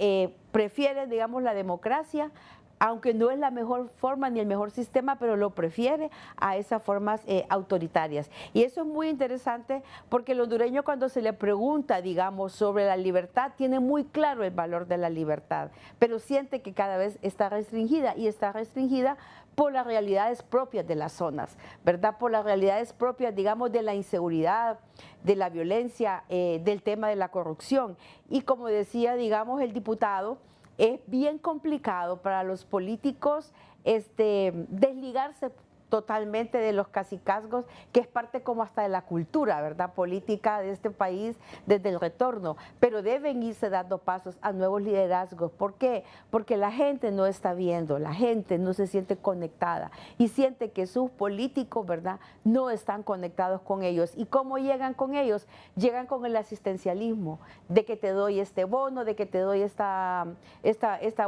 Prefieren, digamos, la democracia, aunque no es la mejor forma ni el mejor sistema, pero lo prefiere a esas formas autoritarias. Y eso es muy interesante porque el hondureño, cuando se le pregunta, digamos, sobre la libertad, tiene muy claro el valor de la libertad, pero siente que cada vez está restringida, y está restringida por las realidades propias de las zonas, ¿verdad? Por las realidades propias, digamos, de la inseguridad, de la violencia, del tema de la corrupción. Y como decía, digamos, el diputado, es bien complicado para los políticos desligarse totalmente de los cacicazgos, que es parte como hasta de la cultura, ¿verdad?, política de este país desde el retorno, pero deben irse dando pasos a nuevos liderazgos. ¿Por qué? Porque la gente no está viendo, la gente no se siente conectada y siente que sus políticos, ¿verdad?, no están conectados con ellos. ¿Y cómo llegan con ellos? Llegan con el asistencialismo, de que te doy este bono, de que te doy esta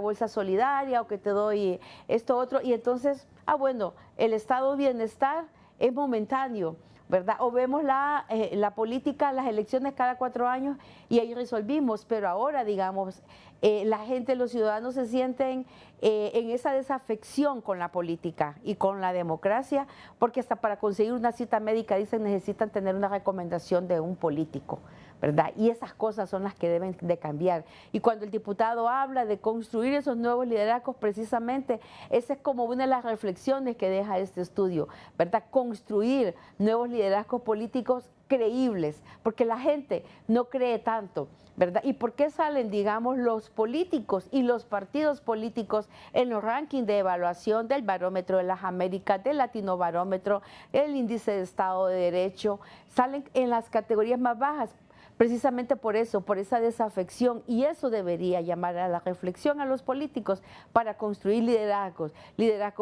bolsa solidaria, o que te doy esto otro, y entonces, bueno, el estado de bienestar es momentáneo, ¿verdad? O vemos la política, las elecciones cada 4 años y ahí resolvimos, pero ahora, digamos, la gente, los ciudadanos se sienten en esa desafección con la política y con la democracia, porque hasta para conseguir una cita médica, dicen, necesitan tener una recomendación de un político, ¿verdad? Y esas cosas son las que deben de cambiar. Y cuando el diputado habla de construir esos nuevos liderazgos, precisamente esa es como una de las reflexiones que deja este estudio, ¿verdad? Construir nuevos liderazgos políticos creíbles, porque la gente no cree tanto, ¿verdad? ¿Y por qué salen, digamos, los políticos y los partidos políticos en los rankings de evaluación del Barómetro de las Américas, del Latino Barómetro, el Índice de Estado de Derecho? Salen en las categorías más bajas, precisamente por eso, por esa desafección, y eso debería llamar a la reflexión a los políticos para construir liderazgos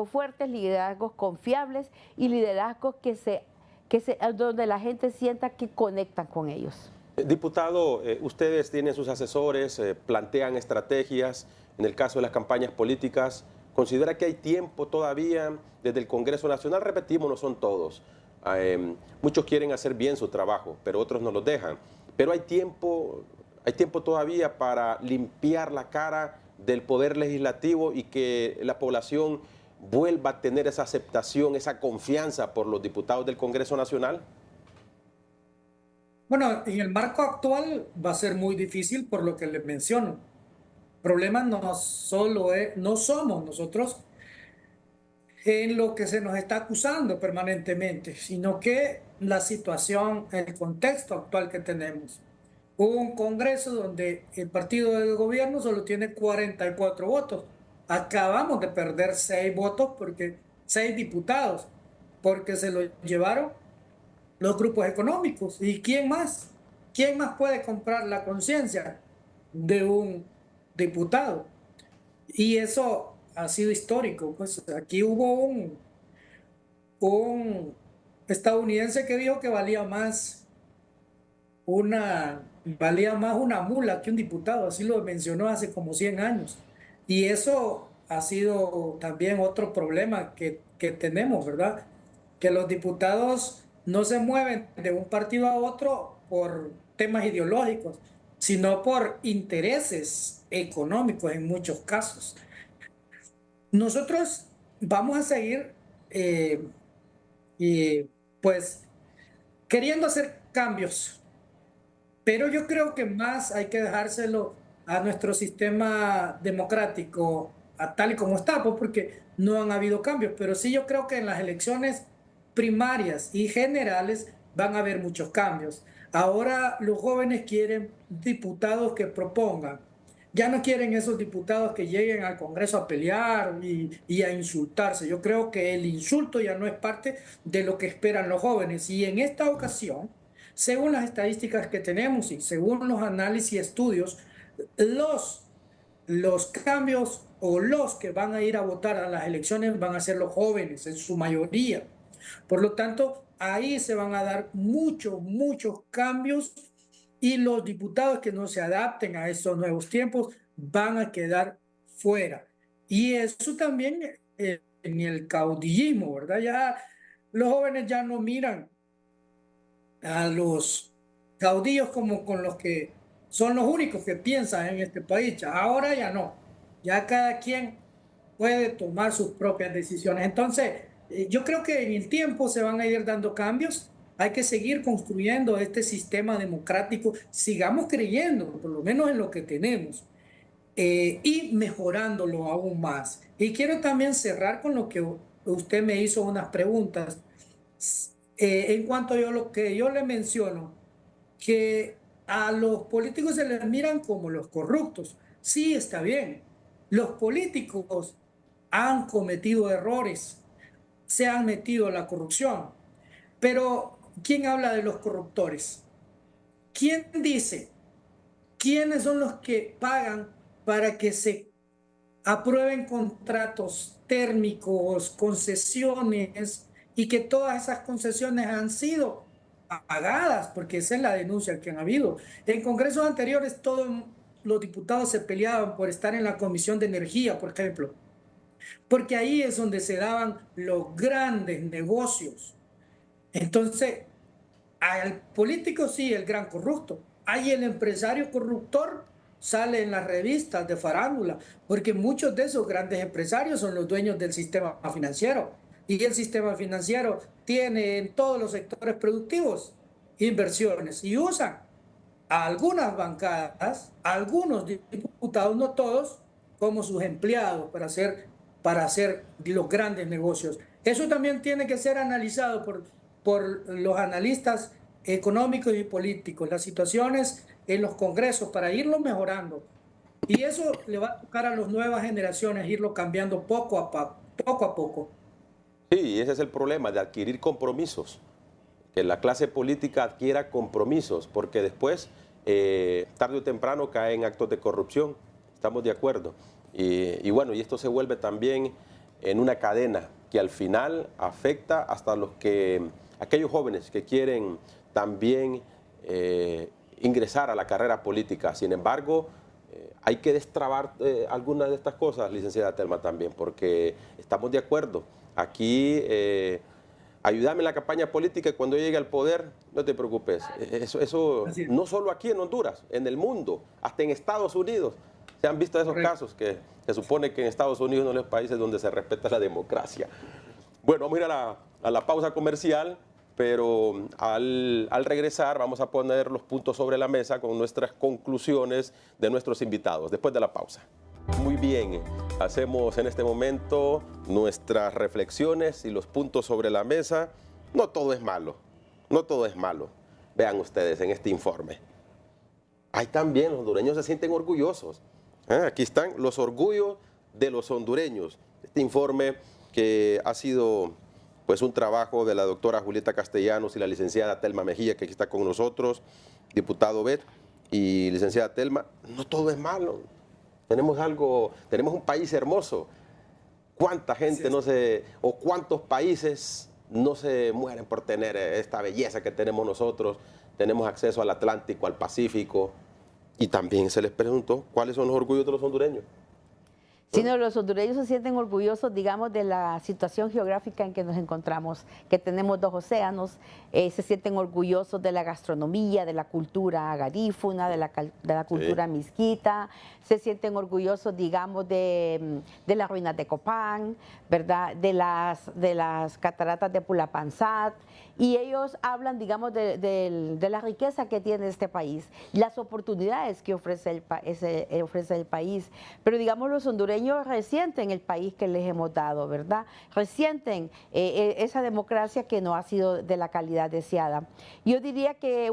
fuertes, liderazgos confiables y liderazgos donde la gente sienta que conectan con ellos. Diputado, ustedes tienen sus asesores, plantean estrategias, en el caso de las campañas políticas, ¿considera que hay tiempo todavía desde el Congreso Nacional? Repetimos, no son todos. Muchos quieren hacer bien su trabajo, pero otros no los dejan. Pero hay tiempo todavía para limpiar la cara del Poder Legislativo y que la población vuelva a tener esa aceptación, esa confianza por los diputados del Congreso Nacional. Bueno, en el marco actual va a ser muy difícil por lo que les menciono. El problema no somos nosotros en lo que se nos está acusando permanentemente, sino que la situación, el contexto actual que tenemos. Hubo un Congreso donde el partido del gobierno solo tiene 44 votos. Acabamos de perder 6 votos, 6 diputados, porque se lo llevaron los grupos económicos. ¿Y quién más? ¿Quién más puede comprar la conciencia de un diputado? Y eso ha sido histórico. Pues aquí hubo un estadounidense que dijo que valía más una mula que un diputado. Así lo mencionó hace como 100 años. Y eso ha sido también otro problema que tenemos, ¿verdad? Que los diputados no se mueven de un partido a otro por temas ideológicos, sino por intereses económicos en muchos casos. Nosotros vamos a seguir pues queriendo hacer cambios, pero yo creo que más hay que dejárselo a nuestro sistema democrático a tal y como está, pues porque no han habido cambios, pero sí yo creo que en las elecciones primarias y generales van a haber muchos cambios. Ahora los jóvenes quieren diputados que propongan. Ya no quieren esos diputados que lleguen al Congreso a pelear y a insultarse. Yo creo que el insulto ya no es parte de lo que esperan los jóvenes. Y en esta ocasión Según las estadísticas que tenemos y según los análisis y estudios, los cambios o los que van a ir a votar a las elecciones van a ser los jóvenes en su mayoría. Por lo tanto, ahí se van a dar muchos cambios y los diputados que no se adapten a estos nuevos tiempos van a quedar fuera. Y eso también en el caudillismo, ¿verdad? Ya los jóvenes ya no miran a los caudillos como con los que son los únicos que piensan en este país. Ahora ya no. Ya cada quien puede tomar sus propias decisiones. Entonces, yo creo que en el tiempo se van a ir dando cambios. Hay que seguir construyendo este sistema democrático. Sigamos creyendo, por lo menos en lo que tenemos, y mejorándolo aún más. Y quiero también cerrar con lo que usted me hizo unas preguntas. En cuanto a lo que yo le menciono, que a los políticos se les miran como los corruptos. Sí, está bien. Los políticos han cometido errores, se han metido en la corrupción. Pero, ¿quién habla de los corruptores? ¿Quién dice quiénes son los que pagan para que se aprueben contratos térmicos, concesiones, y que todas esas concesiones han sido pagadas? Porque esa es la denuncia que han habido. En congresos anteriores todos los diputados se peleaban por estar en la Comisión de Energía, por ejemplo, porque ahí es donde se daban los grandes negocios. Entonces, al político sí, el gran corrupto. Hay el empresario corruptor, sale en las revistas de farándula, porque muchos de esos grandes empresarios son los dueños del sistema financiero. Y el sistema financiero tiene en todos los sectores productivos inversiones y usan a algunas bancadas, a algunos diputados, no todos, como sus empleados para hacer los grandes negocios. Eso también tiene que ser analizado por los analistas económicos y políticos, las situaciones en los congresos para irlo mejorando. Y eso le va a tocar a las nuevas generaciones irlo cambiando poco a poco. Sí, ese es el problema de adquirir compromisos, que la clase política adquiera compromisos, porque después, tarde o temprano, cae en actos de corrupción. Estamos de acuerdo. Y bueno, y esto se vuelve también en una cadena que al final afecta hasta aquellos jóvenes que quieren también ingresar a la carrera política. Sin embargo, hay que destrabar algunas de estas cosas, licenciada Telma, también, porque estamos de acuerdo. Aquí, ayúdame en la campaña política y cuando llegue al poder, no te preocupes. Eso no solo aquí en Honduras, en el mundo, hasta en Estados Unidos. Se han visto esos casos que se supone que en Estados Unidos es uno de los países donde se respeta la democracia. Bueno, vamos a ir a la pausa comercial, pero al regresar vamos a poner los puntos sobre la mesa con nuestras conclusiones de nuestros invitados, después de la pausa. Muy bien, hacemos en este momento nuestras reflexiones y los puntos sobre la mesa. No todo es malo, no todo es malo. Vean ustedes en este informe. Ahí también los hondureños se sienten orgullosos. Aquí están los orgullos de los hondureños. Este informe que ha sido pues un trabajo de la doctora Julieta Castellanos y la licenciada Telma Mejía, que aquí está con nosotros, diputado Bet y licenciada Telma. No todo es malo. Tenemos un país hermoso. ¿Cuánta gente o cuántos países no se mueren por tener esta belleza que tenemos nosotros? Tenemos acceso al Atlántico, al Pacífico. Y también se les preguntó cuáles son los orgullos de los hondureños. Sí, no, los hondureños se sienten orgullosos, digamos, de la situación geográfica en que nos encontramos, que tenemos 2 océanos, se sienten orgullosos de la gastronomía, de la cultura garífuna, de la cultura misquita, se sienten orgullosos, digamos, de las ruinas de Copán, ¿verdad? De las cataratas de Pulapanzat, y ellos hablan, digamos, de la riqueza que tiene este país, las oportunidades que ofrece el país, pero digamos los hondureños hondureños resienten el país que les hemos dado, ¿verdad? Resienten esa democracia que no ha sido de la calidad deseada. Yo diría que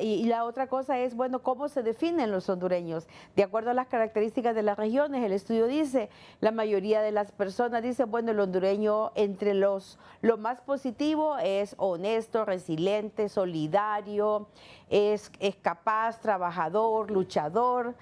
y la otra cosa es, bueno, ¿cómo se definen los hondureños? De acuerdo a las características de las regiones, el estudio dice, la mayoría de las personas dicen, bueno, el hondureño entre lo más positivo es honesto, resiliente, solidario, es capaz, trabajador, luchador,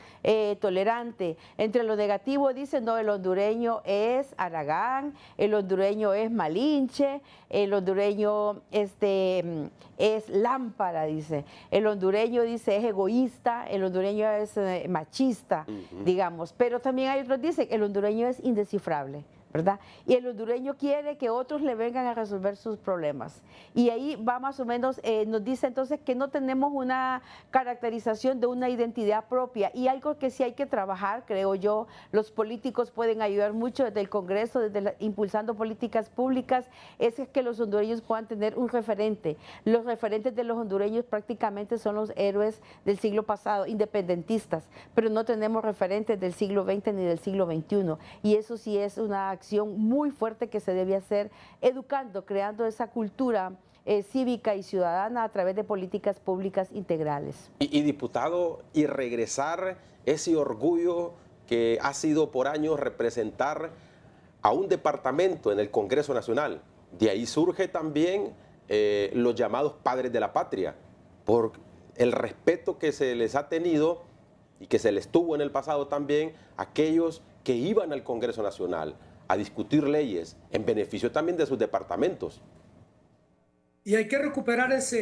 tolerante. Entre lo negativo dicen, no, el hondureño es haragán, el hondureño es malinche, el hondureño es lámpara, dice. El hondureño, dice, es egoísta, el hondureño es machista, digamos. Pero también hay otros que dicen, el hondureño es indescifrable, ¿verdad? Y el hondureño quiere que otros le vengan a resolver sus problemas. Y ahí va más o menos, nos dice entonces que no tenemos una caracterización de una identidad propia. Y algo que sí hay que trabajar, creo yo, los políticos pueden ayudar mucho desde el Congreso, impulsando políticas públicas, es que los hondureños puedan tener un referente. Los referentes de los hondureños prácticamente son los héroes del siglo pasado, independentistas, pero no tenemos referentes del siglo XX ni del siglo XXI. Y eso sí es una acción muy fuerte que se debe hacer, educando, creando esa cultura cívica y ciudadana a través de políticas públicas integrales. Y diputado, y regresar ese orgullo que ha sido por años representar a un departamento en el Congreso Nacional. De ahí surge también los llamados padres de la patria, por el respeto que se les ha tenido y que se les tuvo en el pasado también aquellos que iban al Congreso Nacional a discutir leyes en beneficio también de sus departamentos. Y hay que recuperar eso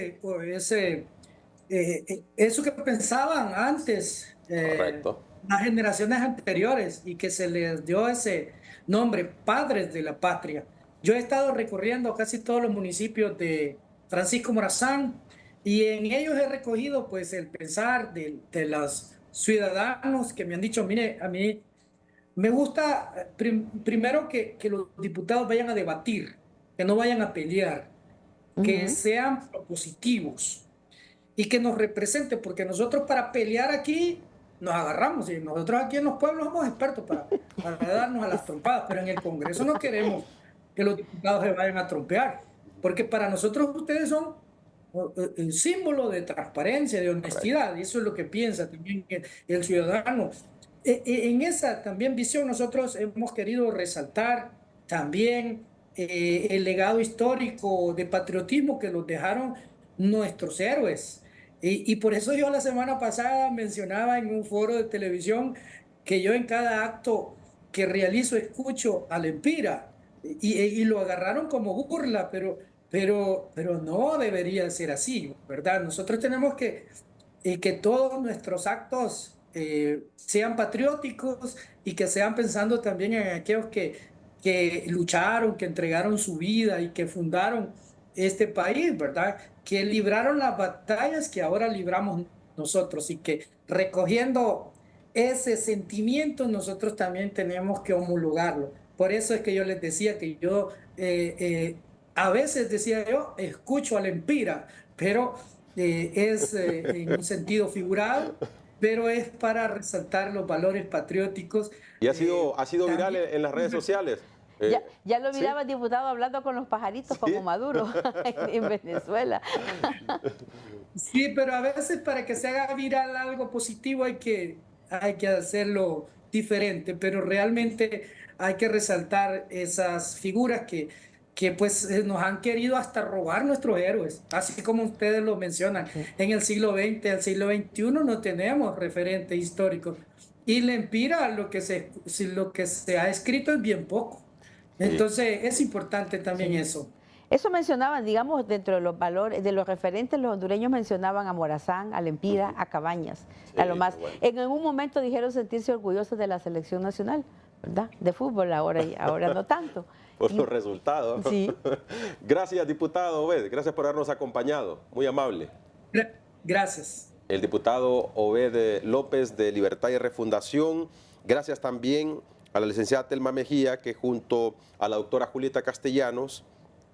que pensaban antes las generaciones anteriores y que se les dio ese nombre, padres de la patria. Yo he estado recorriendo casi todos los municipios de Francisco Morazán y en ellos he recogido pues el pensar de los ciudadanos que me han dicho, mire, a mí me gusta primero que los diputados vayan a debatir, que no vayan a pelear, que sean propositivos y que nos representen, porque nosotros para pelear aquí nos agarramos y nosotros aquí en los pueblos somos expertos para darnos a las trompadas, pero en el Congreso no queremos que los diputados se vayan a trompear, porque para nosotros ustedes son el símbolo de transparencia, de honestidad, y eso es lo que piensa también el ciudadano. En esa también visión nosotros hemos querido resaltar también el legado histórico de patriotismo que nos dejaron nuestros héroes. Y por eso yo la semana pasada mencionaba en un foro de televisión que yo en cada acto que realizo escucho a Lempira y lo agarraron como burla, pero no debería ser así, ¿verdad? Nosotros tenemos que todos nuestros actos sean patrióticos y que sean pensando también en aquellos que lucharon, que entregaron su vida y que fundaron este país, ¿verdad? Que libraron las batallas que ahora libramos nosotros y que recogiendo ese sentimiento nosotros también tenemos que homologarlo. Por eso es que yo les decía que yo, a veces decía yo, escucho a Lempira, pero es en un sentido figurado, pero es para resaltar los valores patrióticos. Y ha sido viral en las redes sociales. Ya lo miraba el diputado hablando con los pajaritos como Maduro en Venezuela. Sí, pero a veces para que se haga viral algo positivo hay que hacerlo diferente, pero realmente hay que resaltar esas figuras que pues nos han querido hasta robar nuestros héroes, así como ustedes lo mencionan. En el siglo XX, el siglo XXI no tenemos referentes históricos y Lempira lo que se ha escrito es bien poco. Entonces es importante también eso. Eso mencionaban, digamos, dentro de los valores, de los referentes, los hondureños mencionaban a Morazán, a Lempira, a Cabañas, a lo más. Bueno. En algún momento dijeron sentirse orgullosos de la selección nacional, ¿verdad? De fútbol, ahora no tanto. Por los resultados. Sí. Gracias, diputado Obed. Gracias por habernos acompañado. Muy amable. Gracias. El diputado Obed López de Libertad y Refundación. Gracias también a la licenciada Telma Mejía, que junto a la doctora Julieta Castellanos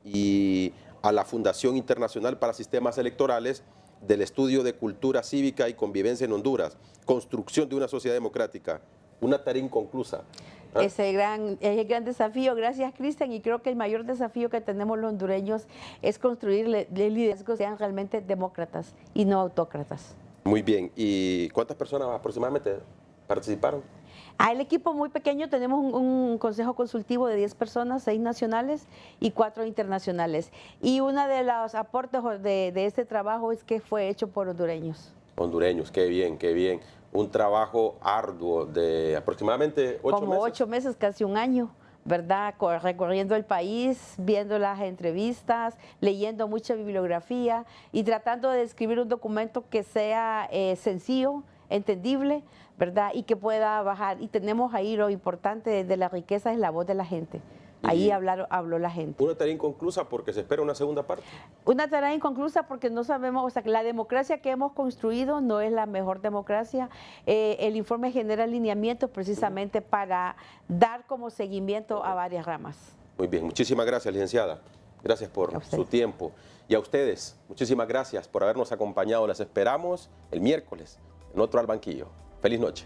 y a la Fundación Internacional para Sistemas Electorales del Estudio de Cultura Cívica y Convivencia en Honduras, Construcción de una Sociedad Democrática. Una tarea inconclusa. Es el gran desafío. Gracias, Cristian. Y creo que el mayor desafío que tenemos los hondureños es construir liderazgos que sean realmente demócratas y no autócratas. Muy bien. ¿Y cuántas personas aproximadamente participaron? El equipo muy pequeño, tenemos un consejo consultivo de 10 personas, 6 nacionales y 4 internacionales. Y uno de los aportes de este trabajo es que fue hecho por hondureños. Hondureños, qué bien, qué bien. Un trabajo arduo de aproximadamente 8 meses. Como 8 meses, casi un año, ¿verdad? Recorriendo el país, viendo las entrevistas, leyendo mucha bibliografía y tratando de escribir un documento que sea sencillo, entendible, ¿verdad? Y que pueda bajar. Y tenemos ahí lo importante de la riqueza, es la voz de la gente. Ahí habló la gente. Una tarea inconclusa porque se espera una segunda parte. Una tarea inconclusa porque no sabemos, o sea, que la democracia que hemos construido no es la mejor democracia. El informe genera lineamientos precisamente para dar como seguimiento a varias ramas. Muy bien, muchísimas gracias, licenciada. Gracias por su tiempo. Y a ustedes, muchísimas gracias por habernos acompañado. Las esperamos el miércoles en otro Al Banquillo. Feliz noche.